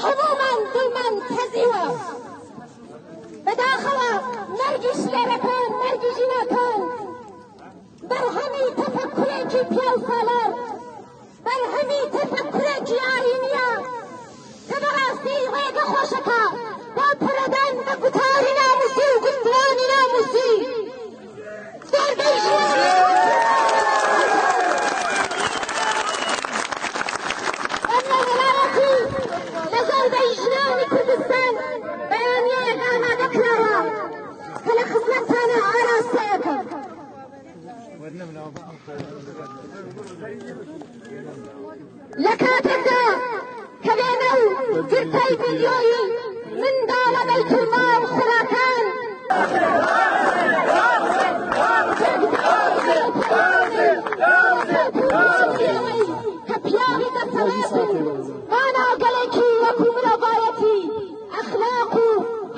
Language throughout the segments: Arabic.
هموما دلمن تزیوا بداخوا نرگش لرکن نرگشی نکن بر همی تفکره کی پیل سالار بر همی تفکره کی آینیا تبراستی ویگ خوشکا با پردن و گتاری ناموسی و گفتوانی ناموسی در بيجناني كردستان بيانية قاما ذكرها كلا خصمتنا على السيكم لك تبدا كبينو جرتي فيديوي من دار بيت المال خراكان كبياري دسلاتي انا قليكي وكم رضايتي اخلاقو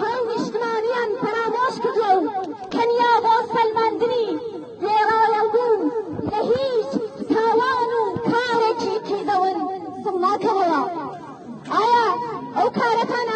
هم اجتماعيا فراموش كدلو كنيا وسلماندني لغايبو لهيج تاوانو كاركي كيدون سماك هوا آيا او كاركان